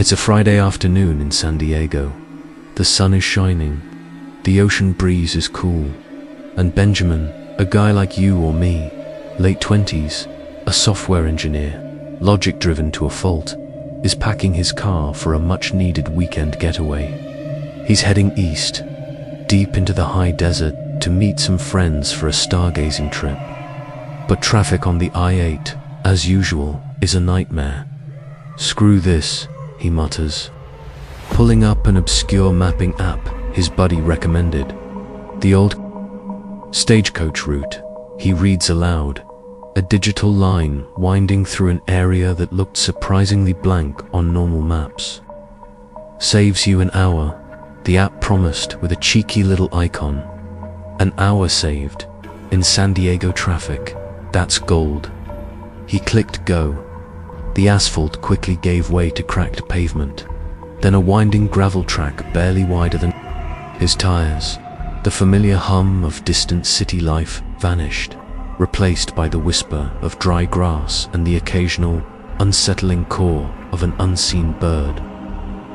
It's a Friday afternoon in San Diego. The sun is shining, the ocean breeze is cool, and Benjamin, a guy like you or me, late 20s, a software engineer, logic driven to a fault, is packing his car for a much-needed weekend getaway. He's heading east, deep into the high desert, to meet some friends for a stargazing trip. But traffic on the I-8, as usual, is a nightmare. "Screw this," he mutters, pulling up an obscure mapping app his buddy recommended. The old stagecoach route, he reads aloud, a digital line winding through an area that looked surprisingly blank on normal maps. "Saves you an hour," the app promised with a cheeky little icon. An hour saved. In San Diego traffic, that's gold. He clicked go. The asphalt quickly gave way to cracked pavement, then a winding gravel track barely wider than his tires. The familiar hum of distant city life vanished, replaced by the whisper of dry grass and the occasional, unsettling call of an unseen bird.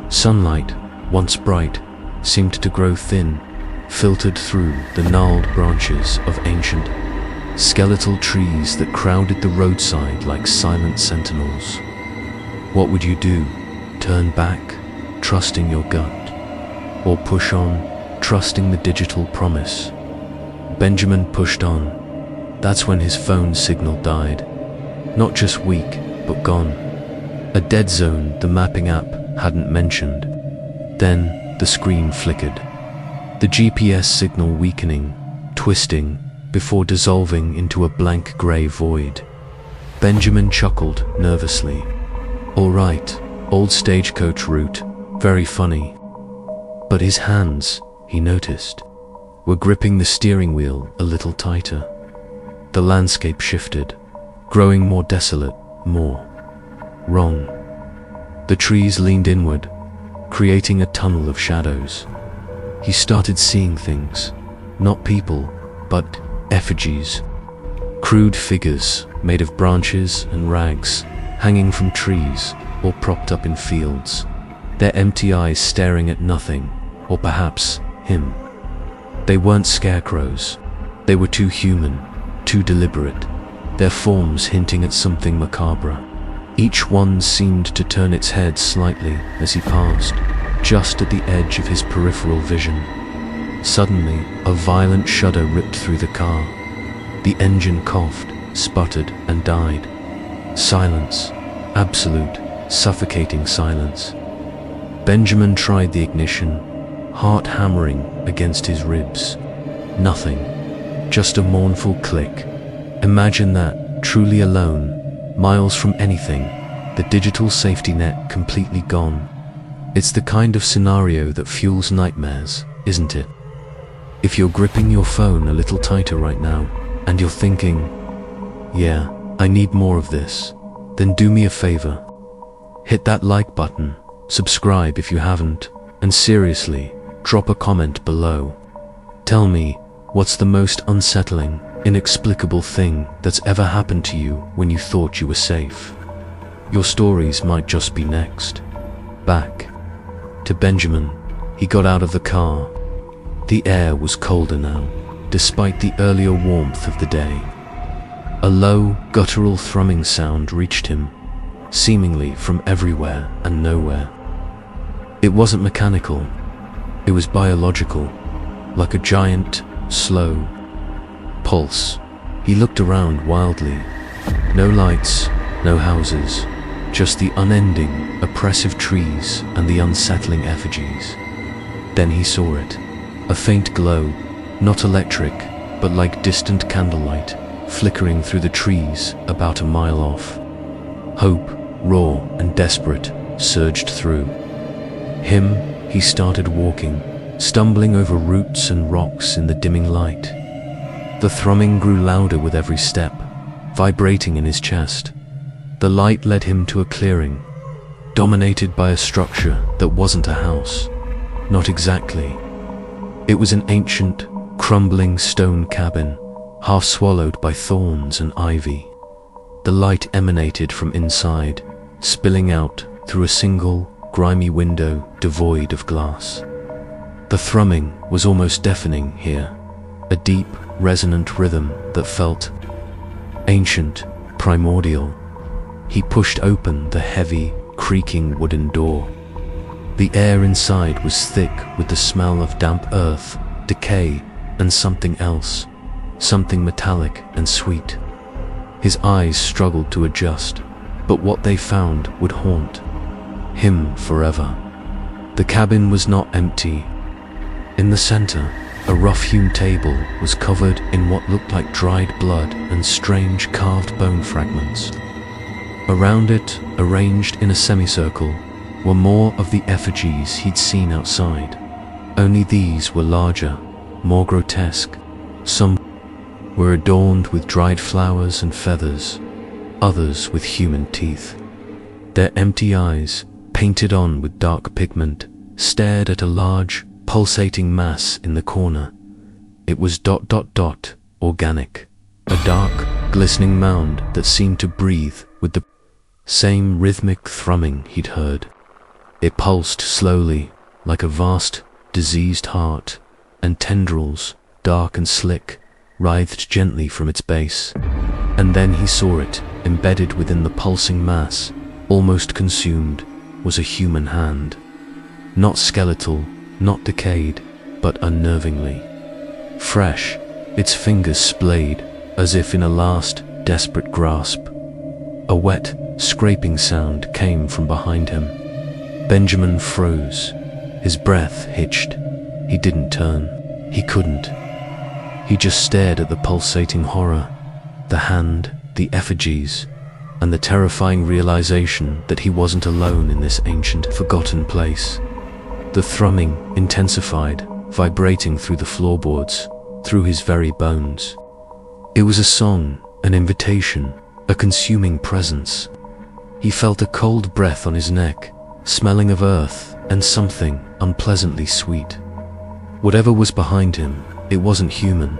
Sunlight, once bright, seemed to grow thin, filtered through the gnarled branches of ancient, skeletal trees that crowded the roadside like silent sentinels. What would you do? Turn back, trusting your gut? Or push on, trusting the digital promise? Benjamin pushed on. That's when his phone signal died. Not just weak, but gone. A dead zone the mapping app hadn't mentioned. Then the screen flickered. The GPS signal weakening, twisting, before dissolving into a blank grey void. Benjamin chuckled nervously. All right, old stagecoach route, very funny. But his hands, he noticed, were gripping the steering wheel a little tighter. The landscape shifted, growing more desolate, more wrong. The trees leaned inward, creating a tunnel of shadows. He started seeing things, not people, but effigies. Crude figures made of branches and rags, hanging from trees or propped up in fields, their empty eyes staring at nothing, or perhaps him. They weren't scarecrows. They were too human, too deliberate, their forms hinting at something macabre. Each one seemed to turn its head slightly as he passed, just at the edge of his peripheral vision. Suddenly, a violent shudder ripped through the car. The engine coughed, sputtered, and died. Silence. Absolute, suffocating silence. Benjamin tried the ignition, heart hammering against his ribs. Nothing. Just a mournful click. Imagine that, truly alone, miles from anything, the digital safety net completely gone. It's the kind of scenario that fuels nightmares, isn't it? If you're gripping your phone a little tighter right now, and you're thinking, yeah, I need more of this, then do me a favor. Hit that like button, subscribe if you haven't, and seriously, drop a comment below. Tell me, what's the most unsettling, inexplicable thing that's ever happened to you when you thought you were safe? Your stories might just be next. Back to Benjamin. He got out of the car. The air was colder now, despite the earlier warmth of the day. A low, guttural thrumming sound reached him, seemingly from everywhere and nowhere. It wasn't mechanical. It was biological, like a giant, slow pulse. He looked around wildly. No lights, no houses, just the unending, oppressive trees and the unsettling effigies. Then he saw it. A faint glow, not electric, but like distant candlelight, flickering through the trees about a mile off. Hope, raw and desperate, surged through him. He started walking, stumbling over roots and rocks in the dimming light. The thrumming grew louder with every step, vibrating in his chest. The light led him to a clearing, dominated by a structure that wasn't a house. Not exactly. It was an ancient, crumbling stone cabin, half swallowed by thorns and ivy. The light emanated from inside, spilling out through a single, grimy window devoid of glass. The thrumming was almost deafening here, a deep, resonant rhythm that felt ancient, primordial. He pushed open the heavy, creaking wooden door. The air inside was thick with the smell of damp earth, decay, and something else, something metallic and sweet. His eyes struggled to adjust, but what they found would haunt him forever. The cabin was not empty. In the center, a rough-hewn table was covered in what looked like dried blood and strange carved bone fragments. Around it, arranged in a semicircle, were more of the effigies he'd seen outside. Only these were larger, more grotesque. Some were adorned with dried flowers and feathers, others with human teeth. Their empty eyes, painted on with dark pigment, stared at a large, pulsating mass in the corner. It was ... organic. A dark, glistening mound that seemed to breathe with the same rhythmic thrumming he'd heard. It pulsed slowly, like a vast, diseased heart, and tendrils, dark and slick, writhed gently from its base. And then he saw it, embedded within the pulsing mass, almost consumed, was a human hand. Not skeletal, not decayed, but unnervingly fresh, its fingers splayed, as if in a last, desperate grasp. A wet, scraping sound came from behind him. Benjamin froze. His breath hitched. He didn't turn. He couldn't. He just stared at the pulsating horror, the hand, the effigies, and the terrifying realization that he wasn't alone in this ancient, forgotten place. The thrumming intensified, vibrating through the floorboards, through his very bones. It was a song, an invitation, a consuming presence. He felt a cold breath on his neck, smelling of earth and something unpleasantly sweet. Whatever was behind him, it wasn't human.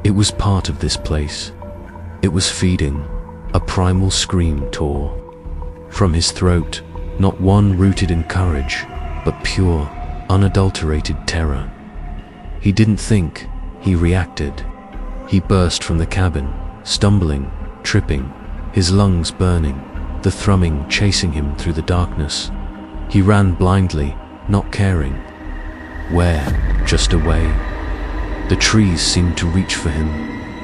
It was part of this place. It was feeding. A primal scream tore from his throat, not one rooted in courage, but pure, unadulterated terror. He didn't think, he reacted. He burst from the cabin, stumbling, tripping, his lungs burning, the thrumming chasing him through the darkness. He ran blindly, not caring. Where? Just away. The trees seemed to reach for him,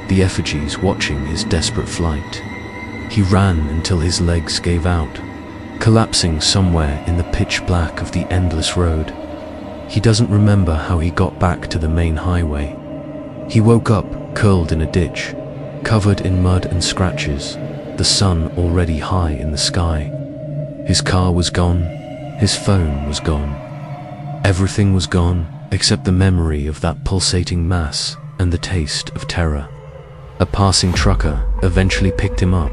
the effigies watching his desperate flight. He ran until his legs gave out, collapsing somewhere in the pitch black of the endless road. He doesn't remember how he got back to the main highway. He woke up, curled in a ditch, covered in mud and scratches, the sun already high in the sky. His car was gone, his phone was gone. Everything was gone except the memory of that pulsating mass and the taste of terror. A passing trucker eventually picked him up,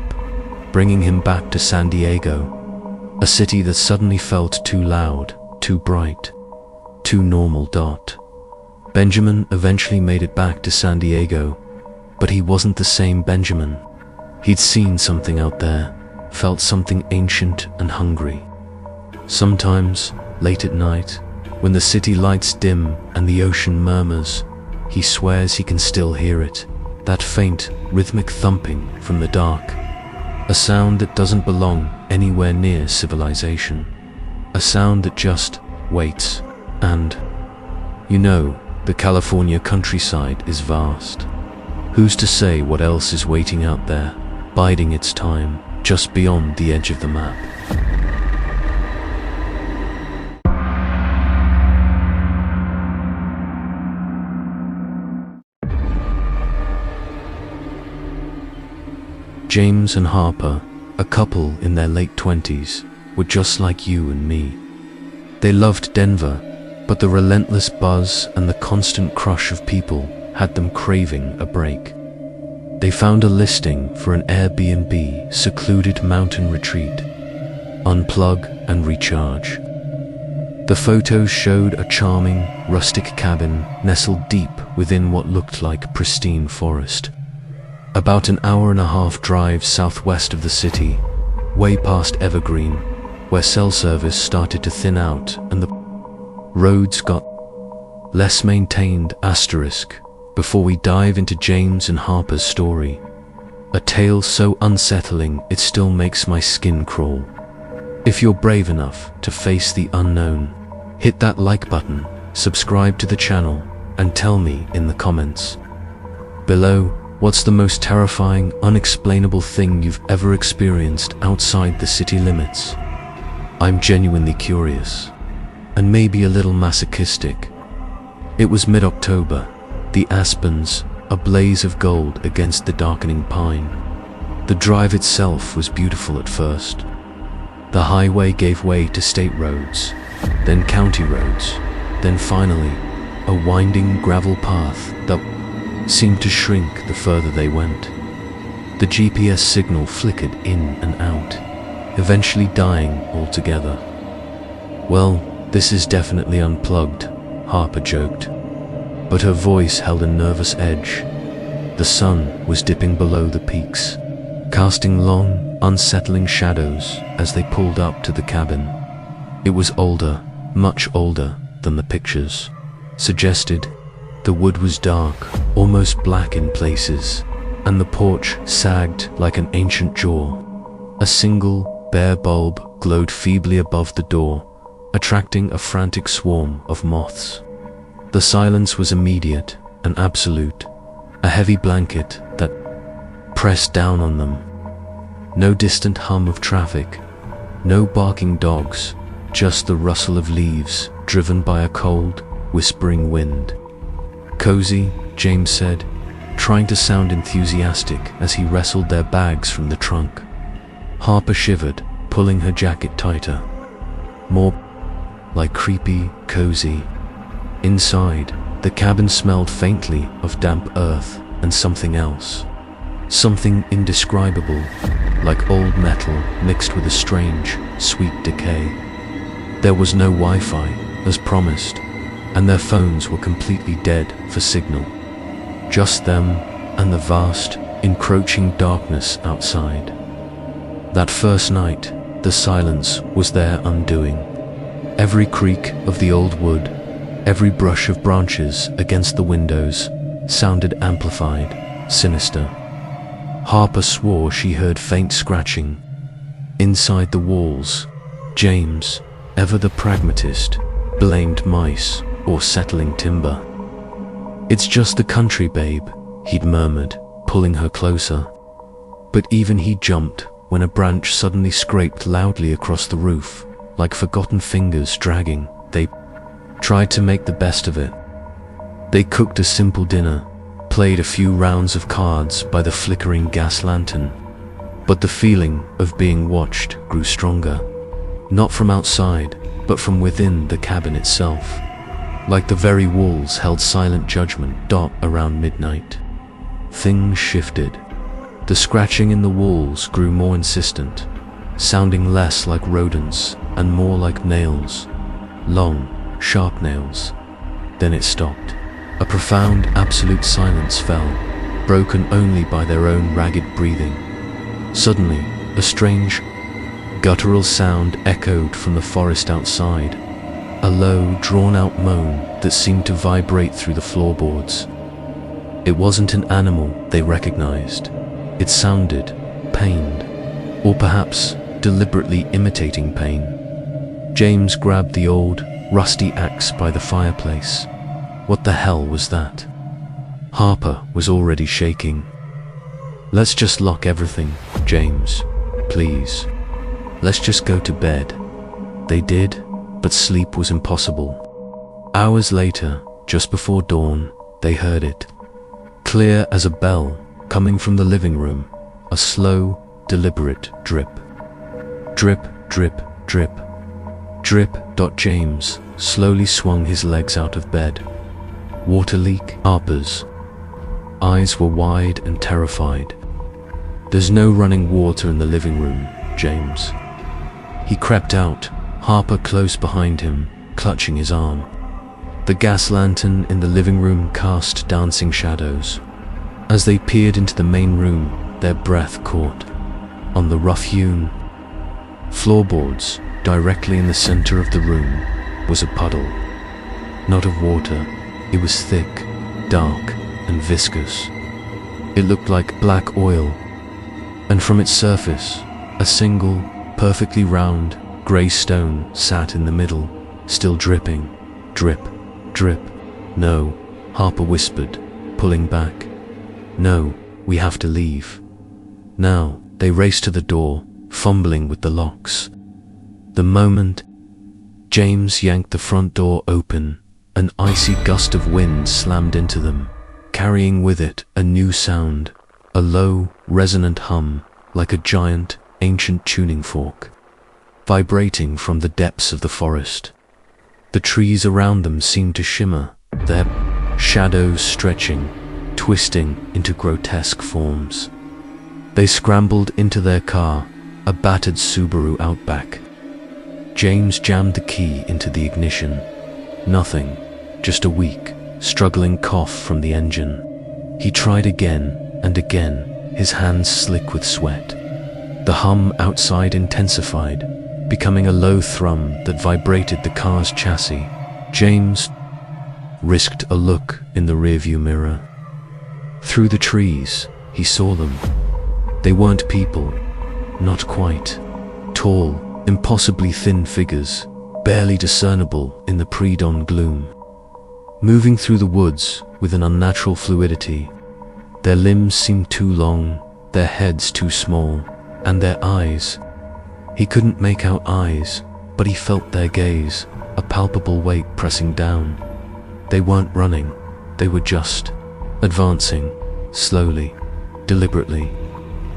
bringing him back to San Diego, a city that suddenly felt too loud, too bright, too normal. Benjamin eventually made it back to San Diego, but he wasn't the same Benjamin. He'd seen something out there, felt something ancient and hungry. Sometimes, late at night, when the city lights dim and the ocean murmurs, he swears he can still hear it, that faint, rhythmic thumping from the dark. A sound that doesn't belong anywhere near civilization. A sound that just waits. And, you know, the California countryside is vast. Who's to say what else is waiting out there, biding its time, just beyond the edge of the map? James and Harper, a couple in their late 20s, were just like you and me. They loved Denver, but the relentless buzz and the constant crush of people had them craving a break. They found a listing for an Airbnb secluded mountain retreat. Unplug and recharge. The photos showed a charming, rustic cabin nestled deep within what looked like pristine forest. About an hour-and-a-half drive southwest of the city, way past Evergreen, where cell service started to thin out and the roads got less maintained before we dive into James and Harper's story. A tale so unsettling it still makes my skin crawl. If you're brave enough to face the unknown, hit that like button, subscribe to the channel, and tell me in the comments below, what's the most terrifying, unexplainable thing you've ever experienced outside the city limits? I'm genuinely curious, and maybe a little masochistic. It was mid-October, the aspens, a blaze of gold against the darkening pine. The drive itself was beautiful at first. The highway gave way to state roads, then county roads, then finally, a winding gravel path that seemed to shrink the further they went. The GPS signal flickered in and out, eventually dying altogether. "Well, this is definitely unplugged," Harper joked, but her voice held a nervous edge. The sun was dipping below the peaks, casting long, unsettling shadows as they pulled up to the cabin. It was older, much older than the pictures suggested. The wood was dark, almost black in places, and the porch sagged like an ancient jaw. A single, bare bulb glowed feebly above the door, attracting a frantic swarm of moths. The silence was immediate and absolute, a heavy blanket that pressed down on them. No distant hum of traffic, no barking dogs, just the rustle of leaves driven by a cold, whispering wind. "Cozy," James said, trying to sound enthusiastic as he wrestled their bags from the trunk. Harper shivered, pulling her jacket tighter. More like creepy, cozy. Inside, the cabin smelled faintly of damp earth and something else. Something indescribable, like old metal mixed with a strange, sweet decay. There was no Wi-Fi, as promised, and their phones were completely dead for signal. Just them and the vast, encroaching darkness outside. That first night, the silence was their undoing. Every creak of the old wood, every brush of branches against the windows, sounded amplified, sinister. Harper swore she heard faint scratching. Inside the walls, James, ever the pragmatist, blamed mice or settling timber. "It's just the country, babe," he'd murmured, pulling her closer. But even he jumped when a branch suddenly scraped loudly across the roof, like forgotten fingers dragging. They tried to make the best of it. They cooked a simple dinner, played a few rounds of cards by the flickering gas lantern. But the feeling of being watched grew stronger. Not from outside, but from within the cabin itself. Like the very walls held silent judgment around midnight. Things shifted. The scratching in the walls grew more insistent, sounding less like rodents and more like nails. Long, sharp nails. Then it stopped. A profound, absolute silence fell, broken only by their own ragged breathing. Suddenly, a strange, guttural sound echoed from the forest outside, a low, drawn-out moan that seemed to vibrate through the floorboards. It wasn't an animal they recognized. It sounded pained, or perhaps deliberately imitating pain. James grabbed the old, rusty axe by the fireplace. What the hell was that? Harper was already shaking. "Let's just lock everything, James. Please. Let's just go to bed." They did, but sleep was impossible. Hours later, just before dawn, they heard it. Clear as a bell, coming from the living room, a slow, deliberate drip. Drip, drip, drip. Drip. James slowly swung his legs out of bed. Water leak. Harper's eyes were wide and terrified. "There's no running water in the living room, James." He crept out, Harper close behind him, clutching his arm. The gas lantern in the living room cast dancing shadows. As they peered into the main room, their breath caught on the rough-hewn floorboards, Directly in the center of the room was a puddle. Not of water, it was thick, dark, and viscous. It looked like black oil, and from its surface, a single, perfectly round, grey stone sat in the middle, still dripping. Drip, drip. No, Harper whispered, pulling back. No, we have to leave. Now, they raced to the door, fumbling with the locks. The moment James yanked the front door open, an icy gust of wind slammed into them, carrying with it a new sound, a low, resonant hum, like a giant, ancient tuning fork, vibrating from the depths of the forest. The trees around them seemed to shimmer, their shadows stretching, twisting into grotesque forms. They scrambled into their car, a battered Subaru Outback. James jammed the key into the ignition. Nothing, just a weak, struggling cough from the engine. He tried again and again, his hands slick with sweat. The hum outside intensified, becoming a low thrum that vibrated the car's chassis. James risked a look in the rearview mirror. Through the trees, he saw them. They weren't people, not quite. Tall, impossibly thin figures, barely discernible in the pre-dawn gloom. Moving through the woods with an unnatural fluidity, their limbs seemed too long, their heads too small, and their eyes. He couldn't make out eyes, but he felt their gaze, a palpable weight pressing down. They weren't running, they were just advancing, slowly, deliberately.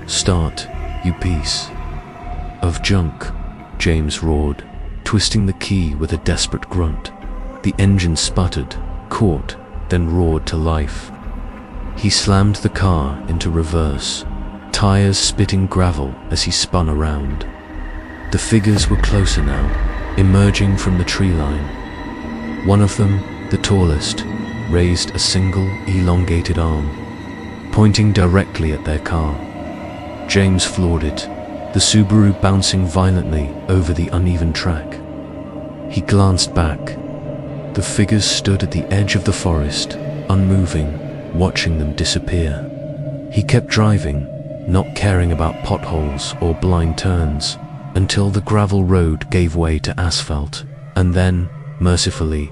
Start, you piece of junk, James roared, twisting the key with a desperate grunt. The engine sputtered, caught, then roared to life. He slammed the car into reverse, tires spitting gravel as he spun around. The figures were closer now, emerging from the tree line. One of them, the tallest, raised a single, elongated arm, pointing directly at their car. James floored it, the Subaru bouncing violently over the uneven track. He glanced back. The figures stood at the edge of the forest, unmoving, watching them disappear. He kept driving, not caring about potholes or blind turns, until the gravel road gave way to asphalt, and then, mercifully,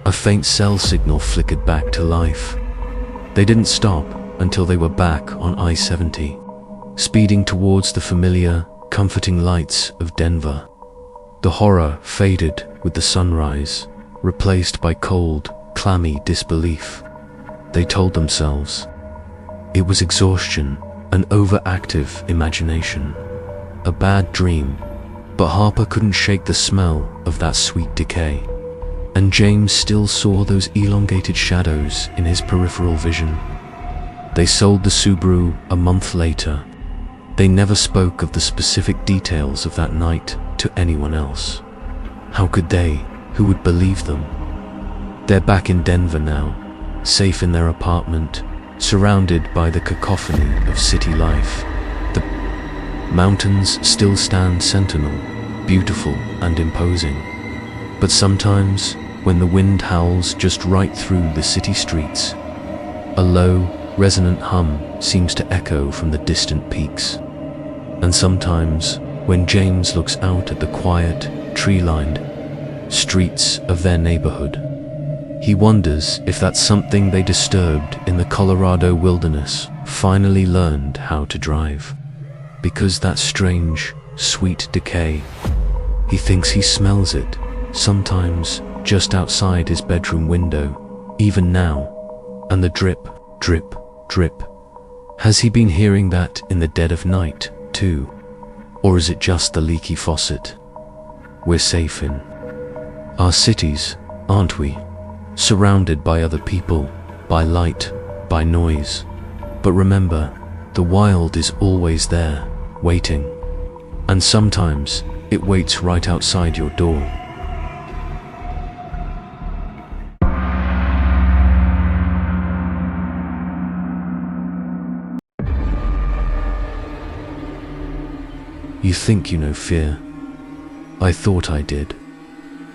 a faint cell signal flickered back to life. They didn't stop until they were back on I-70. Speeding towards the familiar, comforting lights of Denver. The horror faded with the sunrise, replaced by cold, clammy disbelief. They told themselves. It was exhaustion, an overactive imagination, a bad dream, but Harper couldn't shake the smell of that sweet decay, and James still saw those elongated shadows in his peripheral vision. They sold the Subaru a month later. They never spoke of the specific details of that night to anyone else. How could they, who would believe them? They're back in Denver now, safe in their apartment, surrounded by the cacophony of city life. The mountains still stand sentinel, beautiful and imposing. But sometimes, when the wind howls just right through the city streets, a low, resonant hum seems to echo from the distant peaks. And sometimes, when James looks out at the quiet, tree-lined streets of their neighborhood, he wonders if that something they disturbed in the Colorado wilderness finally learned how to drive. Because that strange, sweet decay, he thinks he smells it, sometimes just outside his bedroom window, even now. And the drip, drip, drip. Has he been hearing that in the dead of night, too? Or is it just the leaky faucet? We're safe in our cities, aren't we? Surrounded by other people, by light, by noise. But remember, the wild is always there, waiting. And sometimes, it waits right outside your door. You think you know fear, I thought I did.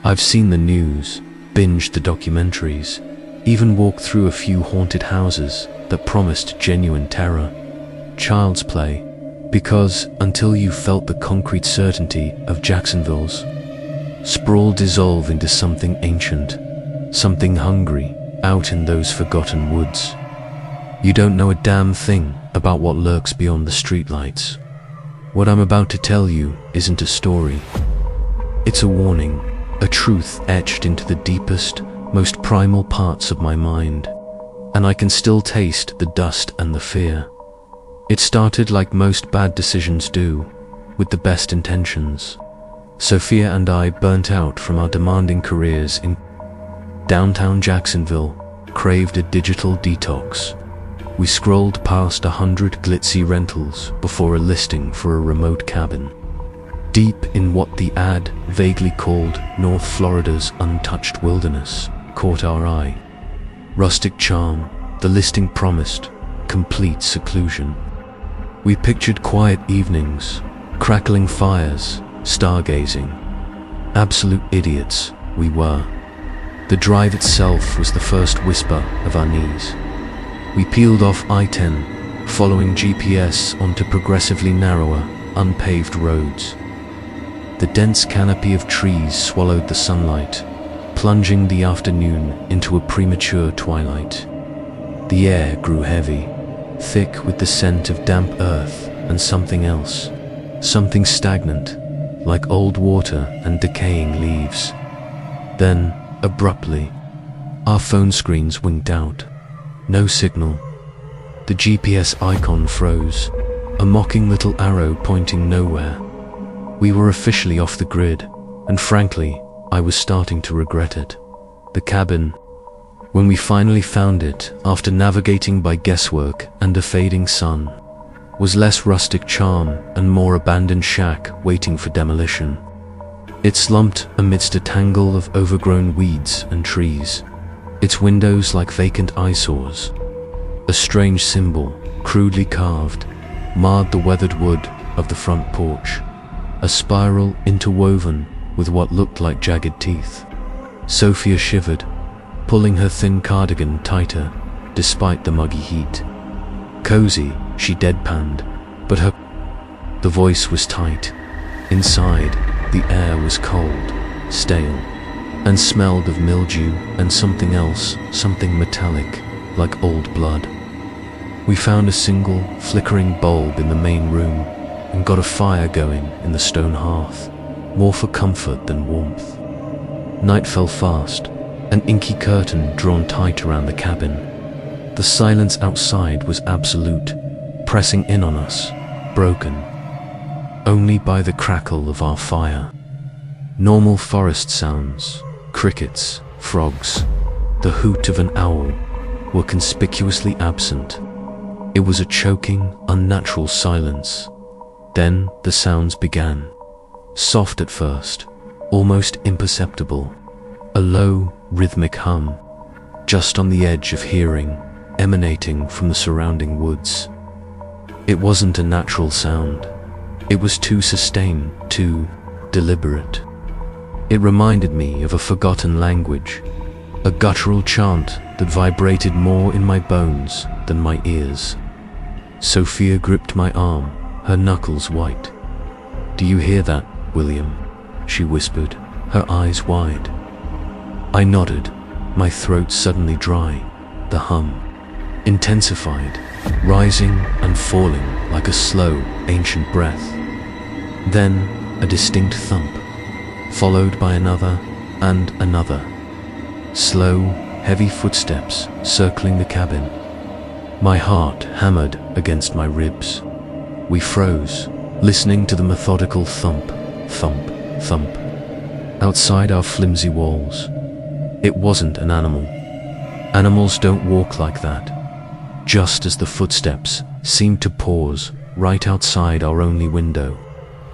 I've seen the news, binged the documentaries, even walked through a few haunted houses that promised genuine terror. Child's play, because until you felt the concrete certainty of Jacksonville's sprawl dissolve into something ancient, something hungry, out in those forgotten woods, you don't know a damn thing about what lurks beyond the streetlights. What I'm about to tell you isn't a story. It's a warning, a truth etched into the deepest, most primal parts of my mind, and I can still taste the dust and the fear. It started like most bad decisions do, with the best intentions. Sophia and I burnt out from our demanding careers in downtown Jacksonville, craved a digital detox. We scrolled past 100 glitzy rentals before a listing for a remote cabin, deep in what the ad vaguely called North Florida's untouched wilderness caught our eye. Rustic charm, the listing promised, complete seclusion. We pictured quiet evenings, crackling fires, stargazing. Absolute idiots we were. The drive itself was the first whisper of our knees. We peeled off I-10, following GPS onto progressively narrower, unpaved roads. The dense canopy of trees swallowed the sunlight, plunging the afternoon into a premature twilight. The air grew heavy, thick with the scent of damp earth and something else, something stagnant, like old water and decaying leaves. Then, abruptly, our phone screens winked out. No signal. The GPS icon froze, a mocking little arrow pointing nowhere. We were officially off the grid, and frankly, I was starting to regret it. The cabin, when we finally found it after navigating by guesswork and a fading sun, was less rustic charm and more abandoned shack waiting for demolition. It slumped amidst a tangle of overgrown weeds and trees, its windows like vacant eyesores. A strange symbol, crudely carved, marred the weathered wood of the front porch, a spiral interwoven with what looked like jagged teeth. Sophia shivered, pulling her thin cardigan tighter despite the muggy heat. Cozy, she deadpanned, but the voice was tight. Inside, the air was cold, stale, and smelled of mildew and something else, something metallic, like old blood. We found a single, flickering bulb in the main room and got a fire going in the stone hearth, more for comfort than warmth. Night fell fast, an inky curtain drawn tight around the cabin. The silence outside was absolute, pressing in on us, broken only by the crackle of our fire. Normal forest sounds, crickets, frogs, the hoot of an owl, were conspicuously absent. It was a choking, unnatural silence. Then the sounds began. Soft at first, almost imperceptible, a low, rhythmic hum, just on the edge of hearing, emanating from the surrounding woods. It wasn't a natural sound. It was too sustained, too deliberate. It reminded me of a forgotten language, a guttural chant that vibrated more in my bones than my ears. Sophia gripped my arm, her knuckles white. "Do you hear that, William?" she whispered, her eyes wide. I nodded, my throat suddenly dry. The hum intensified, rising and falling like a slow, ancient breath. Then a distinct thump, followed by another and another. Slow, heavy footsteps circling the cabin. My heart hammered against my ribs. We froze, listening to the methodical thump, thump, thump, outside our flimsy walls. It wasn't an animal. Animals don't walk like that. Just as the footsteps seemed to pause right outside our only window,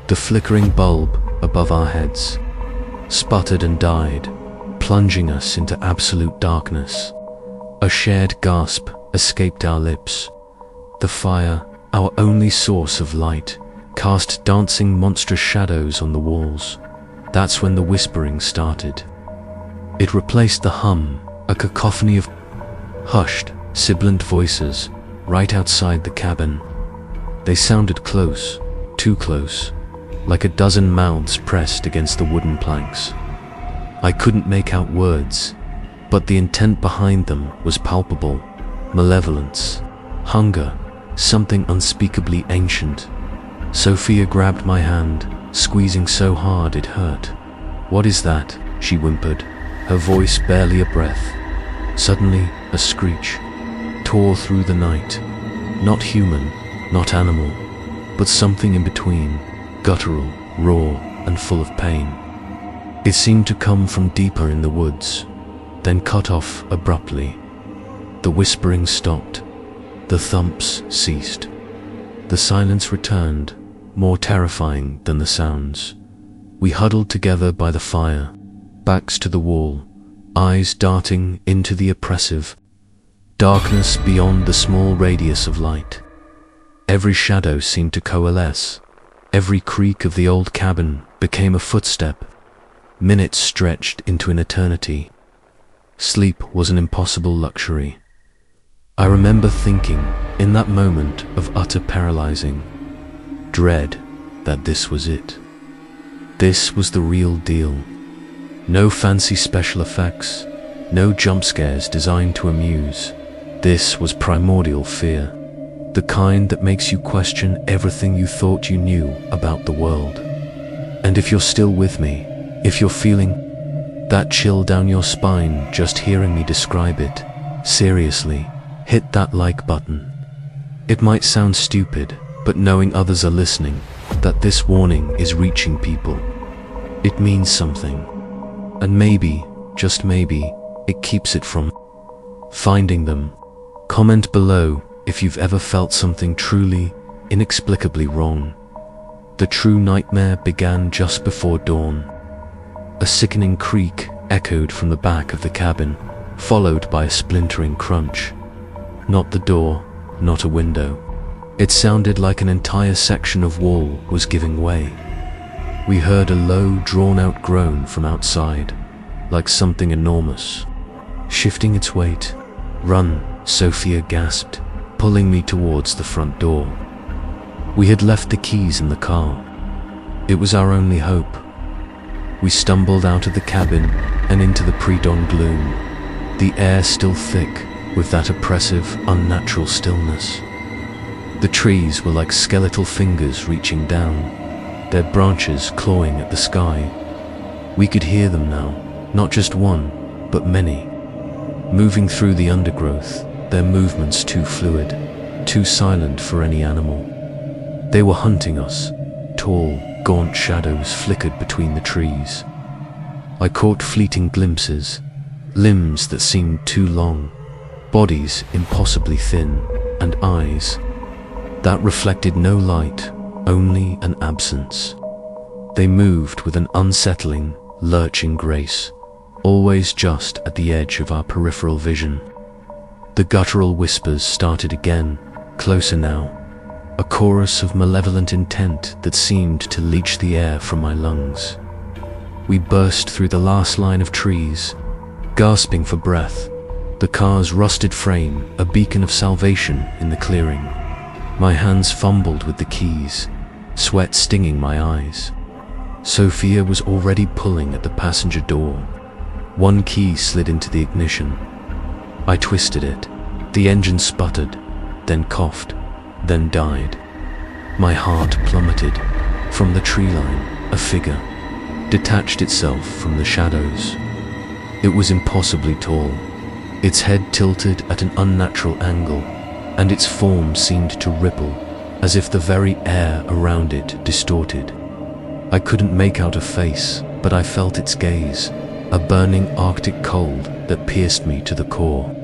the flickering bulb above our heads sputtered and died, plunging us into absolute darkness. A shared gasp escaped our lips. The fire, our only source of light, cast dancing monstrous shadows on the walls. That's when the whispering started. It replaced the hum, a cacophony of hushed, sibilant voices right outside the cabin. They sounded close, too close, like a dozen mouths pressed against the wooden planks. I couldn't make out words, but the intent behind them was palpable. Malevolence, hunger, something unspeakably ancient. Sophia grabbed my hand, squeezing so hard it hurt. "What is that?" she whimpered, her voice barely a breath. Suddenly, a screech tore through the night. Not human, not animal, but something in between, guttural, raw, and full of pain. It seemed to come from deeper in the woods, then cut off abruptly. The whispering stopped. The thumps ceased. The silence returned, more terrifying than the sounds. We huddled together by the fire, backs to the wall, eyes darting into the oppressive darkness beyond the small radius of light. Every shadow seemed to coalesce. Every creak of the old cabin became a footstep. Minutes stretched into an eternity. Sleep was an impossible luxury. I remember thinking, in that moment of utter paralyzing dread, that this was it. This was the real deal. No fancy special effects, no jump scares designed to amuse. This was primordial fear, the kind that makes you question everything you thought you knew about the world. And if you're still with me, if you're feeling that chill down your spine just hearing me describe it, seriously, hit that like button. It might sound stupid, but knowing others are listening, that this warning is reaching people, it means something. And maybe, just maybe, it keeps it from finding them. Comment below if you've ever felt something truly, inexplicably wrong. The true nightmare began just before dawn. A sickening creak echoed from the back of the cabin, followed by a splintering crunch. Not the door, not a window. It sounded like an entire section of wall was giving way. We heard a low, drawn-out groan from outside, like something enormous shifting its weight. "Run," Sophia gasped, pulling me towards the front door. We had left the keys in the car. It was our only hope. We stumbled out of the cabin and into the pre-dawn gloom, the air still thick with that oppressive, unnatural stillness. The trees were like skeletal fingers reaching down, their branches clawing at the sky. We could hear them now, not just one, but many, moving through the undergrowth, their movements too fluid, too silent for any animal. They were hunting us. Tall, gaunt shadows flickered between the trees. I caught fleeting glimpses, limbs that seemed too long, bodies impossibly thin, and eyes that reflected no light, only an absence. They moved with an unsettling, lurching grace, always just at the edge of our peripheral vision. The guttural whispers started again, closer now, a chorus of malevolent intent that seemed to leach the air from my lungs. We burst through the last line of trees, gasping for breath, the car's rusted frame a beacon of salvation in the clearing. My hands fumbled with the keys, sweat stinging my eyes. Sophia was already pulling at the passenger door. One key slid into the ignition. I twisted it. The engine sputtered, then coughed, then died. My heart plummeted. From the tree line, a figure detached itself from the shadows. It was impossibly tall, its head tilted at an unnatural angle, and its form seemed to ripple, as if the very air around it distorted. I couldn't make out a face, but I felt its gaze, a burning Arctic cold that pierced me to the core.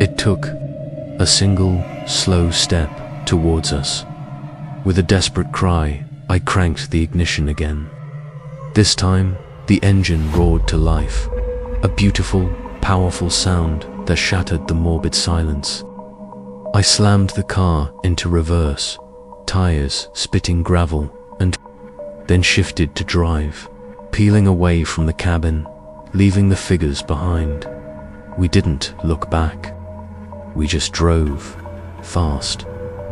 It took a single, slow step towards us. With a desperate cry, I cranked the ignition again. This time, the engine roared to life, a beautiful, powerful sound that shattered the morbid silence. I slammed the car into reverse, tires spitting gravel, and then shifted to drive. peeling away from the cabin, leaving the figures behind. We didn't look back. We just drove, fast,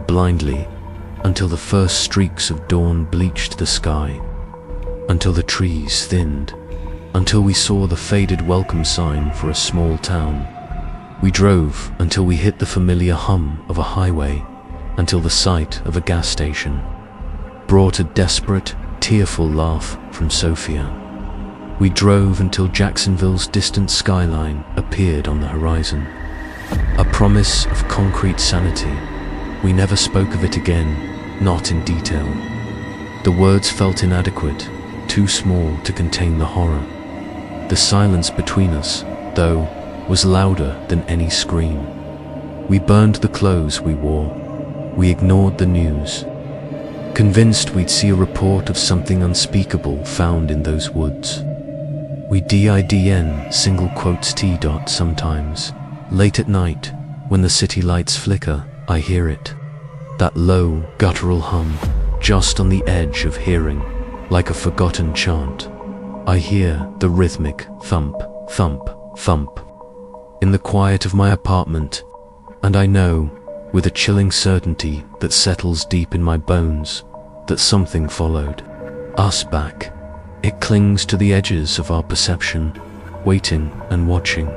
blindly, until the first streaks of dawn bleached the sky, until the trees thinned, until we saw the faded welcome sign for a small town. We drove until we hit the familiar hum of a highway, until the sight of a gas station brought a desperate, tearful laugh from Sophia. We drove until Jacksonville's distant skyline appeared on the horizon. A promise of concrete sanity. We never spoke of it again, not in detail. The words felt inadequate, too small to contain the horror. The silence between us, though, was louder than any scream. We burned the clothes we wore. We ignored the news, convinced we'd see a report of something unspeakable found in those woods. We didn single quotes T. Sometimes, late at night, when the city lights flicker, I hear it. That low, guttural hum, just on the edge of hearing, like a forgotten chant. I hear the rhythmic thump, thump, thump, in the quiet of my apartment, and I know, with a chilling certainty that settles deep in my bones, that something followed us back. It clings to the edges of our perception, waiting and watching.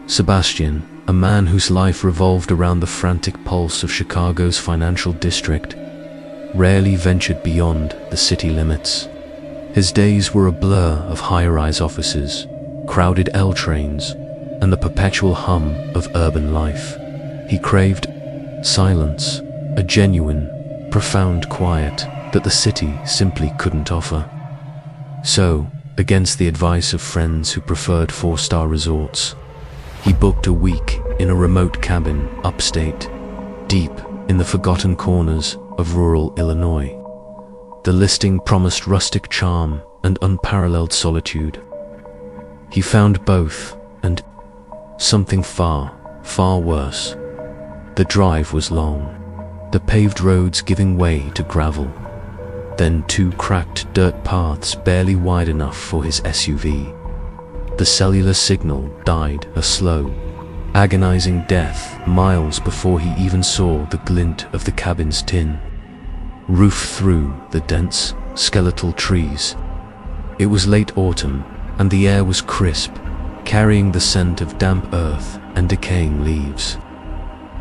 Sebastian, a man whose life revolved around the frantic pulse of Chicago's financial district, rarely ventured beyond the city limits. His days were a blur of high-rise offices, crowded L trains, and the perpetual hum of urban life. He craved silence, a genuine, profound quiet that the city simply couldn't offer. So, against the advice of friends who preferred four-star resorts, he booked a week in a remote cabin upstate, deep in the forgotten corners of rural Illinois. The listing promised rustic charm and unparalleled solitude. He found both, and something far, far worse. The drive was long, the paved roads giving way to gravel, then two cracked dirt paths barely wide enough for his SUV. The cellular signal died a slow, agonizing death miles before he even saw the glint of the cabin's tin roof through the dense, skeletal trees. It was late autumn, and the air was crisp, carrying the scent of damp earth and decaying leaves.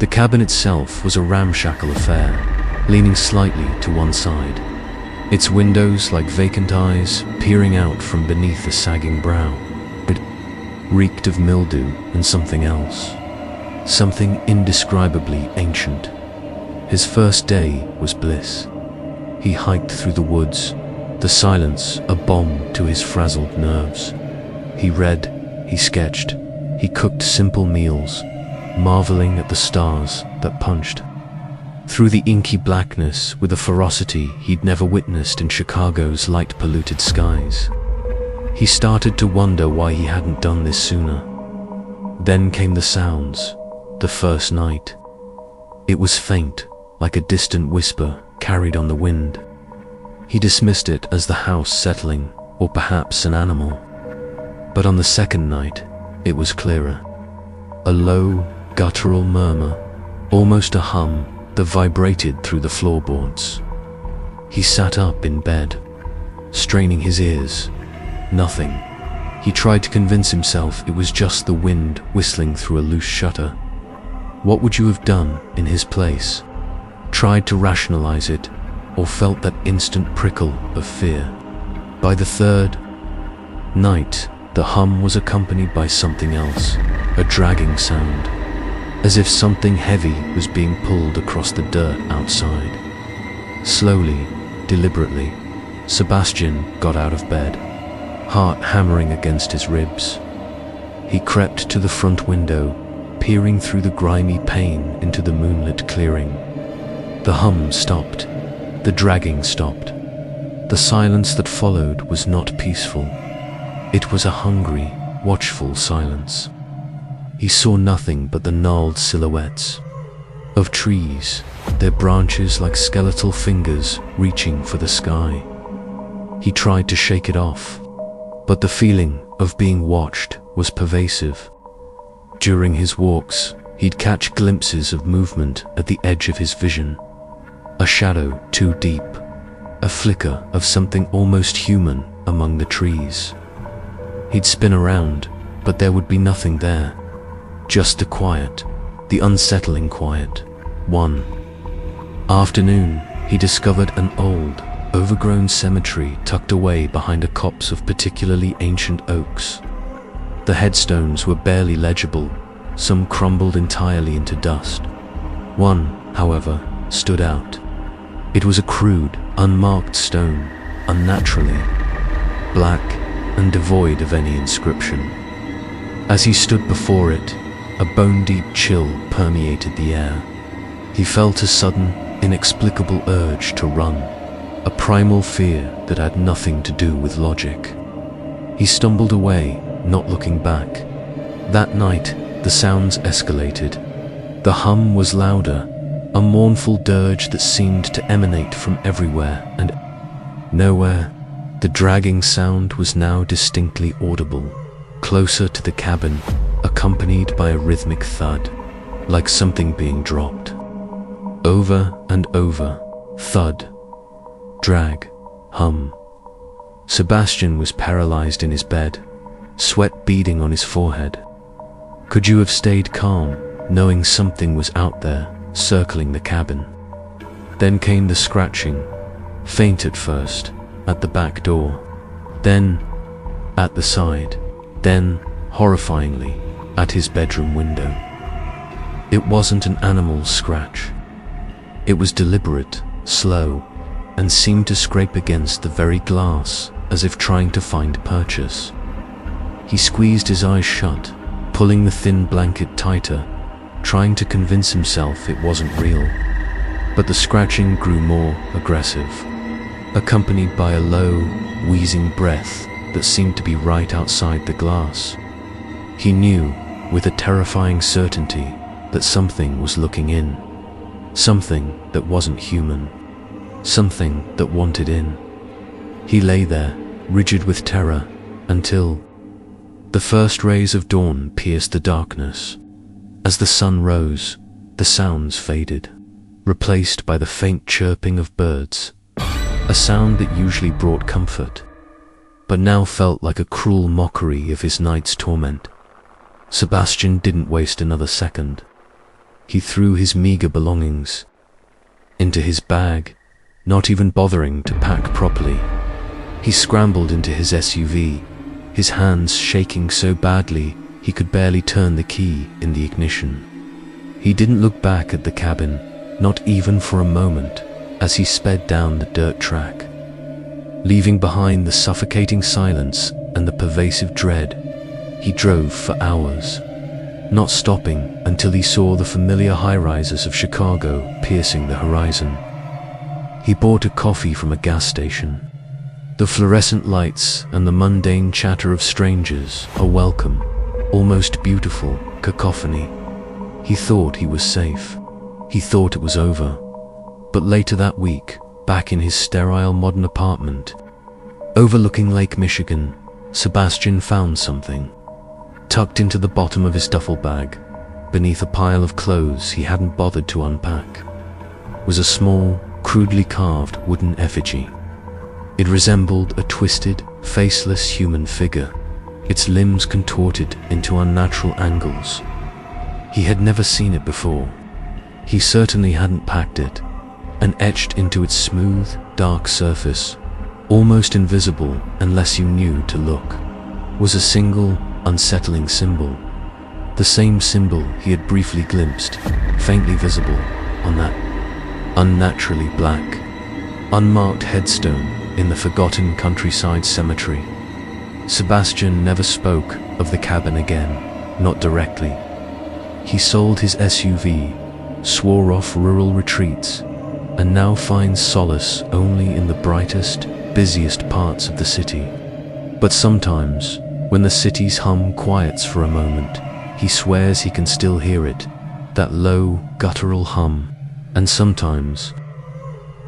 The cabin itself was a ramshackle affair, leaning slightly to one side, its windows like vacant eyes peering out from beneath a sagging brow. It reeked of mildew and something else, something indescribably ancient. His first day was bliss. He hiked through the woods, the silence a balm to his frazzled nerves. He read, he sketched, he cooked simple meals, marveling at the stars that punched through the inky blackness with a ferocity he'd never witnessed in Chicago's light-polluted skies. He started to wonder why he hadn't done this sooner. Then came the sounds, the first night. It was faint, like a distant whisper carried on the wind. He dismissed it as the house settling, or perhaps an animal. But on the second night, it was clearer. A low, guttural murmur, almost a hum, that vibrated through the floorboards. He sat up in bed, straining his ears. Nothing. He tried to convince himself it was just the wind whistling through a loose shutter. What would you have done in his place? Tried to rationalize it, or felt that instant prickle of fear? By the third night, the hum was accompanied by something else, a dragging sound, as if something heavy was being pulled across the dirt outside. Slowly, deliberately, Sebastian got out of bed, heart hammering against his ribs. He crept to the front window, peering through the grimy pane into the moonlit clearing. The hum stopped. The dragging stopped. The silence that followed was not peaceful. It was a hungry, watchful silence. He saw nothing but the gnarled silhouettes of trees, their branches like skeletal fingers reaching for the sky. He tried to shake it off, but the feeling of being watched was pervasive. During his walks, he'd catch glimpses of movement at the edge of his vision. A shadow too deep, a flicker of something almost human among the trees. He'd spin around, but there would be nothing there. Just the quiet, the unsettling quiet. One afternoon, he discovered an old, overgrown cemetery tucked away behind a copse of particularly ancient oaks. The headstones were barely legible, some crumbled entirely into dust. One, however, stood out. It was a crude, unmarked stone, unnaturally black and devoid of any inscription. As he stood before it, a bone-deep chill permeated the air. He felt a sudden, inexplicable urge to run, a primal fear that had nothing to do with logic. He stumbled away, not looking back. That night, the sounds escalated. The hum was louder, a mournful dirge that seemed to emanate from everywhere and nowhere. The dragging sound was now distinctly audible, closer to the cabin, accompanied by a rhythmic thud, like something being dropped. Over and over, thud, drag, hum. Sebastian was paralyzed in his bed, sweat beading on his forehead. Could you have stayed calm, knowing something was out there, circling the cabin? Then came the scratching, faint at first, at the back door, then at the side, then, horrifyingly, at his bedroom window. It wasn't an animal's scratch. It was deliberate, slow, and seemed to scrape against the very glass as if trying to find purchase. He squeezed his eyes shut, pulling the thin blanket tighter, trying to convince himself it wasn't real. But the scratching grew more aggressive, accompanied by a low, wheezing breath that seemed to be right outside the glass. He knew, with a terrifying certainty, that something was looking in. Something that wasn't human. Something that wanted in. He lay there, rigid with terror, until the first rays of dawn pierced the darkness. As the sun rose, the sounds faded, replaced by the faint chirping of birds, a sound that usually brought comfort, but now felt like a cruel mockery of his night's torment. Sebastian didn't waste another second. He threw his meager belongings into his bag, not even bothering to pack properly. He scrambled into his SUV, his hands shaking so badly he could barely turn the key in the ignition. He didn't look back at the cabin, not even for a moment, as he sped down the dirt track, leaving behind the suffocating silence and the pervasive dread. He drove for hours, not stopping until he saw the familiar high-rises of Chicago piercing the horizon. He bought a coffee from a gas station. The fluorescent lights and the mundane chatter of strangers, a welcome, almost beautiful cacophony. He thought he was safe. He thought it was over. But later that week, back in his sterile modern apartment, overlooking Lake Michigan, Sebastian found something. Tucked into the bottom of his duffel bag, beneath a pile of clothes he hadn't bothered to unpack, was a small, crudely carved wooden effigy. It resembled a twisted, faceless human figure, its limbs contorted into unnatural angles. He had never seen it before. He certainly hadn't packed it, and etched into its smooth, dark surface, almost invisible unless you knew to look, was a single, unsettling symbol. The same symbol he had briefly glimpsed, faintly visible, on that unnaturally black, unmarked headstone in the forgotten countryside cemetery. Sebastian never spoke of the cabin again, not directly. He sold his SUV, swore off rural retreats, and now finds solace only in the brightest, busiest parts of the city. But sometimes, When the city's hum quiets for a moment, he swears he can still hear it, that low, guttural hum. And sometimes,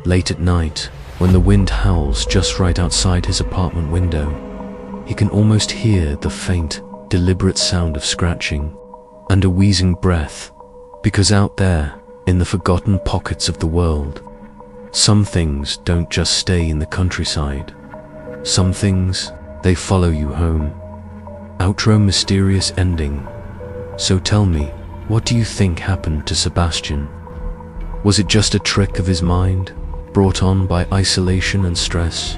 late at night, when the wind howls just right outside his apartment window, he can almost hear the faint, deliberate sound of scratching and a wheezing breath, because out there, in the forgotten pockets of the world, some things don't just stay in the countryside. Some things, they follow you home. Outro mysterious ending. So tell me, what do you think happened to Sebastian? Was it just a trick of his mind, brought on by isolation and stress?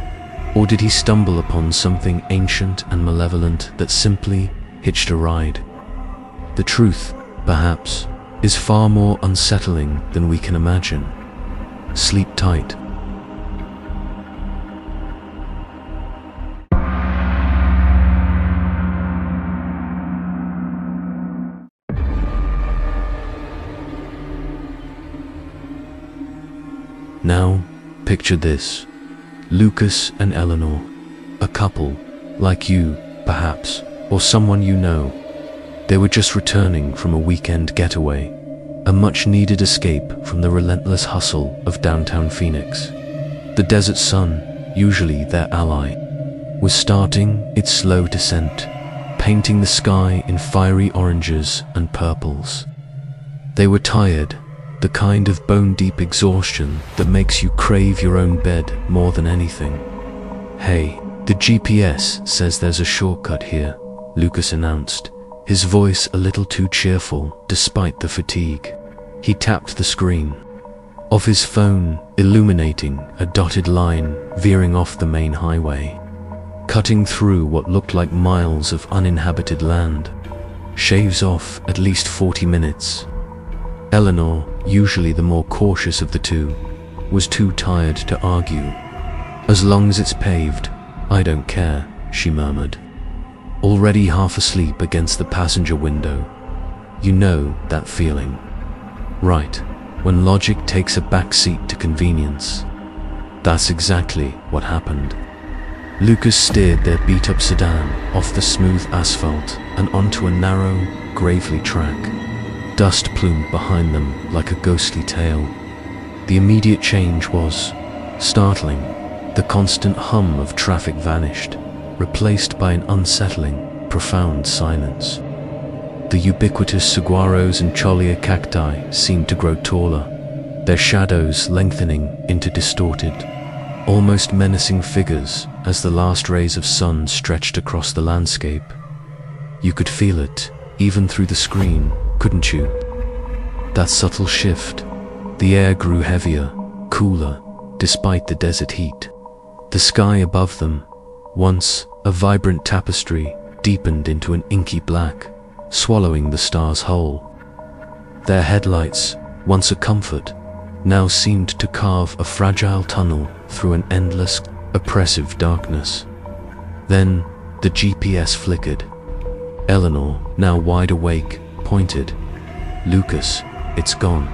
Or did he stumble upon something ancient and malevolent that simply hitched a ride? The truth, perhaps, is far more unsettling than we can imagine. Sleep tight. Now, picture this. Lucas and Eleanor, a couple, like you, perhaps, or someone you know. They were just returning from a weekend getaway, a much-needed escape from the relentless hustle of downtown Phoenix. The desert sun, usually their ally, was starting its slow descent, painting the sky in fiery oranges and purples. They were tired, the kind of bone-deep exhaustion that makes you crave your own bed more than anything. "Hey, the GPS says there's a shortcut here," Lucas announced, his voice a little too cheerful despite the fatigue. He tapped the screen of his phone, illuminating a dotted line veering off the main highway, cutting through what looked like miles of uninhabited land. Shaves off at least 40 minutes. Eleanor, usually the more cautious of the two, was too tired to argue. "As long as it's paved, I don't care," she murmured, already half asleep against the passenger window. You know that feeling, right? When logic takes a backseat to convenience. That's exactly what happened. Lucas steered their beat-up sedan off the smooth asphalt and onto a narrow, gravelly track. Dust plumed behind them like a ghostly tail. The immediate change was startling. The constant hum of traffic vanished, replaced by an unsettling, profound silence. The ubiquitous saguaros and cholla cacti seemed to grow taller, their shadows lengthening into distorted, almost menacing figures as the last rays of sun stretched across the landscape. You could feel it, even through the screen, couldn't you? That subtle shift. The air grew heavier, cooler, despite the desert heat. The sky above them, once a vibrant tapestry, deepened into an inky black, swallowing the stars whole. Their headlights, once a comfort, now seemed to carve a fragile tunnel through an endless, oppressive darkness. Then, the GPS flickered. Eleanor, now wide awake, pointed. "Lucas, it's gone."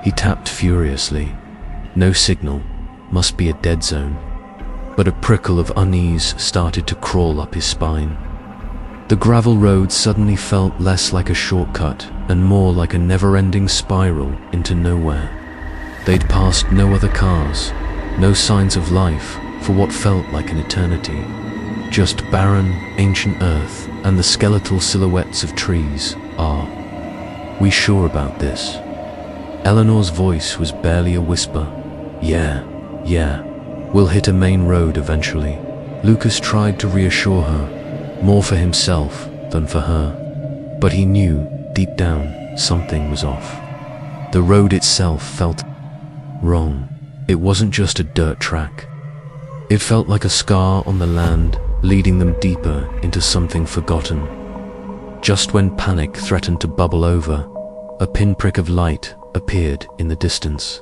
He tapped furiously. No signal. Must be a dead zone. But a prickle of unease started to crawl up his spine. The gravel road suddenly felt less like a shortcut and more like a never-ending spiral into nowhere. They'd passed no other cars, no signs of life for what felt like an eternity. Just barren, ancient earth and the skeletal silhouettes of trees. "Are we sure about this?" Eleanor's voice was barely a whisper. Yeah, we'll hit a main road eventually." Lucas tried to reassure her, more for himself than for her. But he knew, deep down, something was off. The road itself felt wrong. It wasn't just a dirt track. It felt like a scar on the land, leading them deeper into something forgotten. Just when panic threatened to bubble over, a pinprick of light appeared in the distance.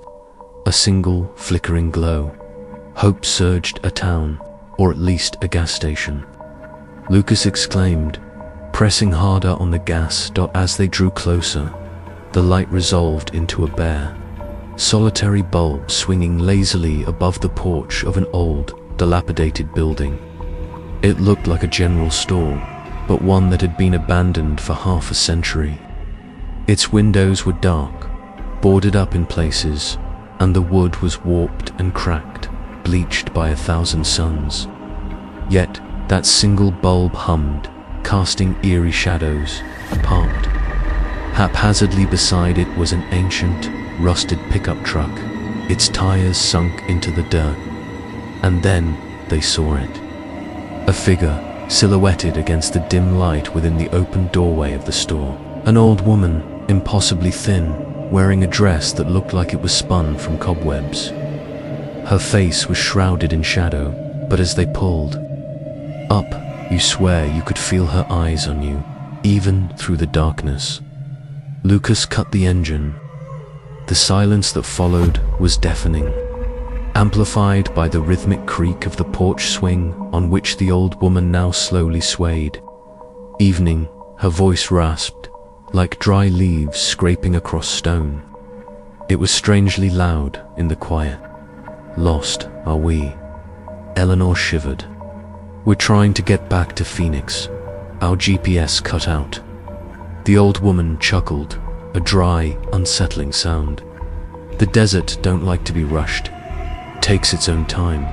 A single, flickering glow. Hope surged a town, or at least a gas station. Lucas exclaimed, pressing harder on the gas. As they drew closer, the light resolved into a bare, solitary bulb swinging lazily above the porch of an old, dilapidated building. It looked like a general store, but one that had been abandoned for half a century. Its windows were dark, boarded up in places, and the wood was warped and cracked, bleached by 1,000 suns. Yet that single bulb hummed, casting eerie shadows, parked. Haphazardly beside it was an ancient, rusted pickup truck, its tires sunk into the dirt. And then they saw it. A figure, silhouetted against the dim light within the open doorway of the store. An old woman, impossibly thin, wearing a dress that looked like it was spun from cobwebs. Her face was shrouded in shadow, but as they pulled up, you swear you could feel her eyes on you, even through the darkness. Lucas cut the engine. The silence that followed was deafening, amplified by the rhythmic creak of the porch swing on which the old woman now slowly swayed. Evening, her voice rasped, like dry leaves scraping across stone. It was strangely loud in the quiet. Lost, are we? Eleanor shivered. We're trying to get back to Phoenix. Our GPS cut out. The old woman chuckled, a dry, unsettling sound. The desert don't like to be rushed. It takes its own time.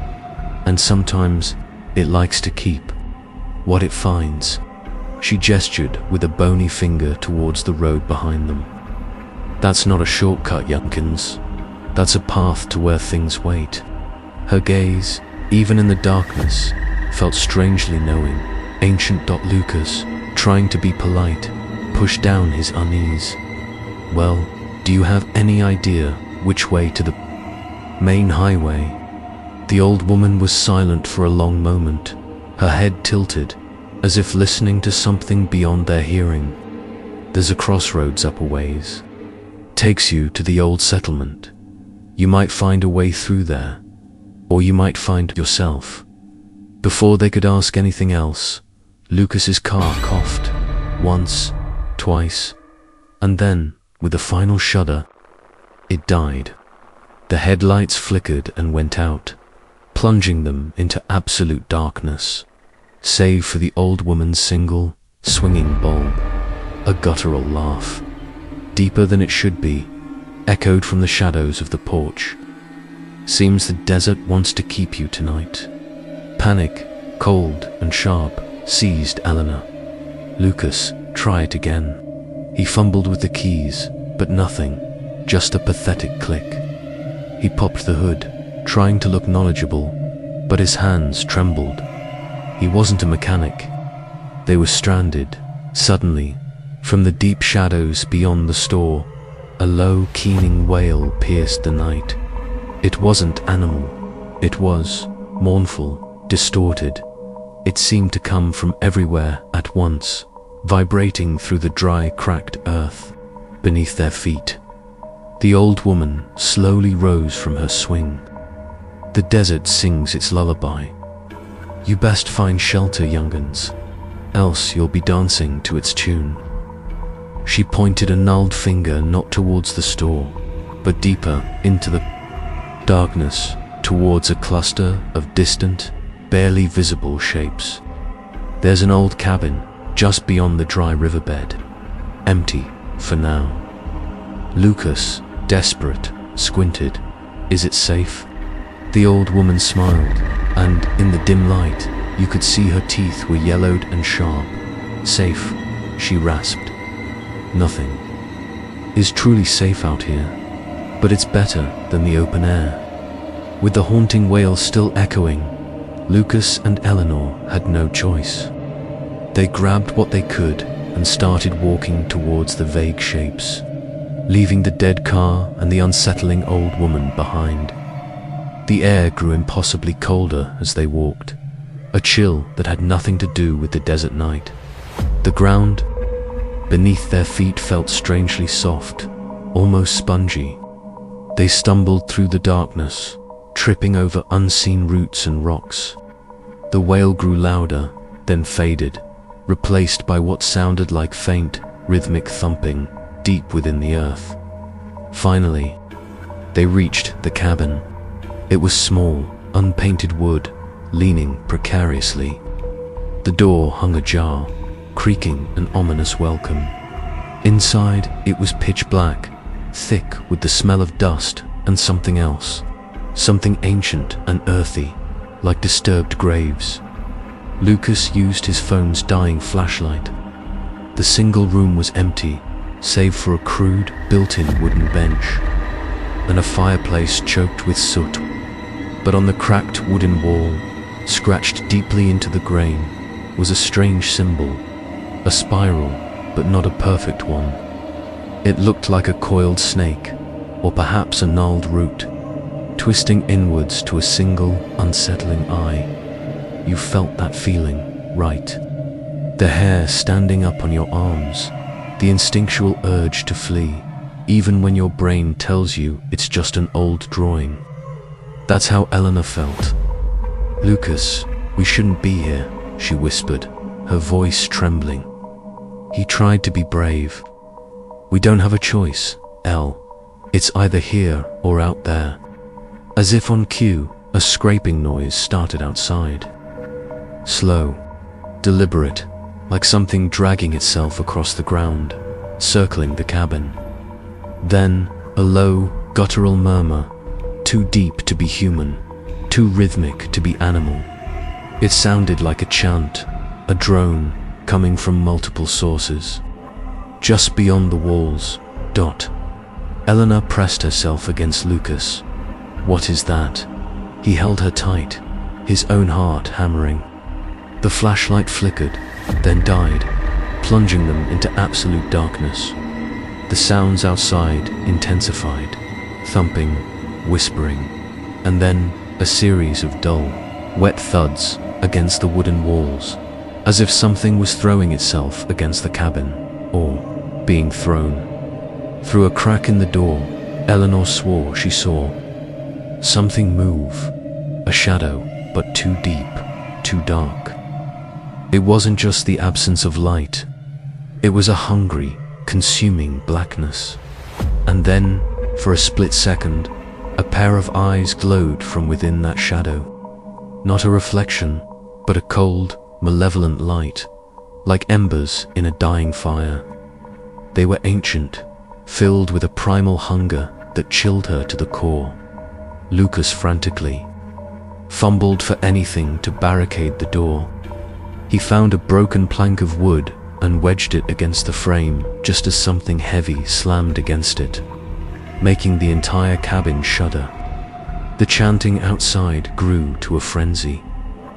And sometimes it likes to keep what it finds. She gestured with a bony finger towards the road behind them. That's not a shortcut, youngkins. That's a path to where things wait. Her gaze, even in the darkness, felt strangely knowing. Ancient Lucas, trying to be polite, pushed down his unease. Well, do you have any idea which way to the main highway? The old woman was silent for a long moment, her head tilted, as if listening to something beyond their hearing. There's a crossroads up a ways. Takes you to the old settlement. You might find a way through there, or you might find yourself. Before they could ask anything else, Lucas's car coughed, once, twice, and then, with a final shudder, it died. The headlights flickered and went out, plunging them into absolute darkness, save for the old woman's single, swinging bulb. A guttural laugh, deeper than it should be, echoed from the shadows of the porch. Seems the desert wants to keep you tonight. Panic, cold and sharp, seized Eleanor. Lucas, try it again. He fumbled with the keys, but nothing, just a pathetic click. He popped the hood, trying to look knowledgeable, but his hands trembled. He wasn't a mechanic. They were stranded. Suddenly, from the deep shadows beyond the store, a low, keening wail pierced the night. It wasn't animal. It was mournful, distorted. It seemed to come from everywhere at once, vibrating through the dry, cracked earth beneath their feet. The old woman slowly rose from her swing. The desert sings its lullaby. You best find shelter, young'uns, else you'll be dancing to its tune. She pointed a gnarled finger not towards the store, but deeper into the darkness, towards a cluster of distant, barely visible shapes. There's an old cabin just beyond the dry riverbed, empty for now. Lucas, desperate, squinted. Is it safe? The old woman smiled, and in the dim light, you could see her teeth were yellowed and sharp. Safe, she rasped. Nothing is truly safe out here, but it's better than the open air. With the haunting wail still echoing, Lucas and Eleanor had no choice. They grabbed what they could and started walking towards the vague shapes, leaving the dead car and the unsettling old woman behind. The air grew impossibly colder as they walked, a chill that had nothing to do with the desert night. The ground beneath their feet felt strangely soft, almost spongy. They stumbled through the darkness, tripping over unseen roots and rocks. The wail grew louder, then faded, replaced by what sounded like faint, rhythmic thumping deep within the earth. Finally, they reached the cabin. It was small, unpainted wood, leaning precariously. The door hung ajar, creaking an ominous welcome. Inside, it was pitch black, thick with the smell of dust and something else. Something ancient and earthy, like disturbed graves. Lucas used his phone's dying flashlight. The single room was empty, save for a crude, built-in wooden bench, and a fireplace choked with soot. But on the cracked wooden wall, scratched deeply into the grain, was a strange symbol, a spiral, but not a perfect one. It looked like a coiled snake, or perhaps a gnarled root, twisting inwards to a single, unsettling eye. You felt that feeling, right? The hair standing up on your arms, the instinctual urge to flee, even when your brain tells you it's just an old drawing. That's how Eleanor felt. "Lucas, we shouldn't be here," she whispered, her voice trembling. He tried to be brave. "We don't have a choice, Elle. It's either here or out there." As if on cue, a scraping noise started outside. Slow, deliberate, like something dragging itself across the ground, circling the cabin. Then, a low, guttural murmur, too deep to be human, too rhythmic to be animal. It sounded like a chant, a drone, coming from multiple sources. Just beyond the walls, Dot. Eleanor pressed herself against Lucas. "What is that?" He held her tight, his own heart hammering. The flashlight flickered, then died, plunging them into absolute darkness. The sounds outside intensified, thumping, whispering, and then a series of dull, wet thuds against the wooden walls, as if something was throwing itself against the cabin, or being thrown. Through a crack in the door, Eleanor swore she saw something move, a shadow, but too deep, too dark. It wasn't just the absence of light, it was a hungry, consuming blackness. And then, for a split second, a pair of eyes glowed from within that shadow. Not a reflection, but a cold, malevolent light, like embers in a dying fire. They were ancient, filled with a primal hunger that chilled her to the core. Lucas frantically fumbled for anything to barricade the door. He found a broken plank of wood and wedged it against the frame just as something heavy slammed against it, making the entire cabin shudder. The chanting outside grew to a frenzy,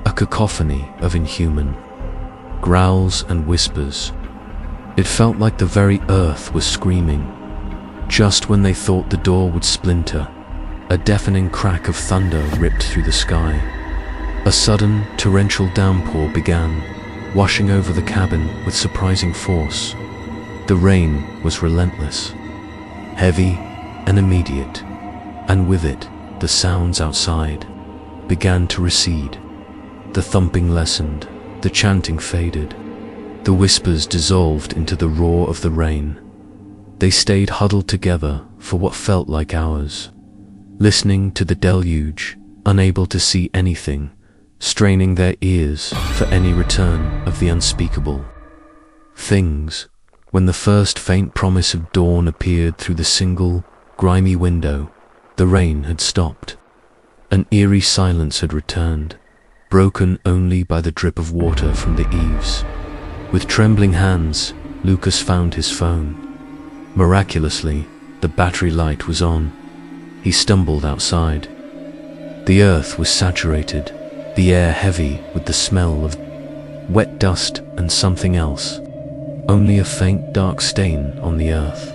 a cacophony of inhuman growls and whispers. It felt like the very earth was screaming. Just when they thought the door would splinter, a deafening crack of thunder ripped through the sky. A sudden, torrential downpour began, washing over the cabin with surprising force. The rain was relentless, heavy and immediate, and with it, the sounds outside began to recede. The thumping lessened, the chanting faded, the whispers dissolved into the roar of the rain. They stayed huddled together for what felt like hours, listening to the deluge, unable to see anything, straining their ears for any return of the unspeakable. Things, when the first faint promise of dawn appeared through the single, grimy window, the rain had stopped. An eerie silence had returned, broken only by the drip of water from the eaves. With trembling hands, Lucas found his phone. Miraculously, the battery light was on. He stumbled outside. The earth was saturated, the air heavy with the smell of wet dust and something else. Only a faint dark stain on the earth.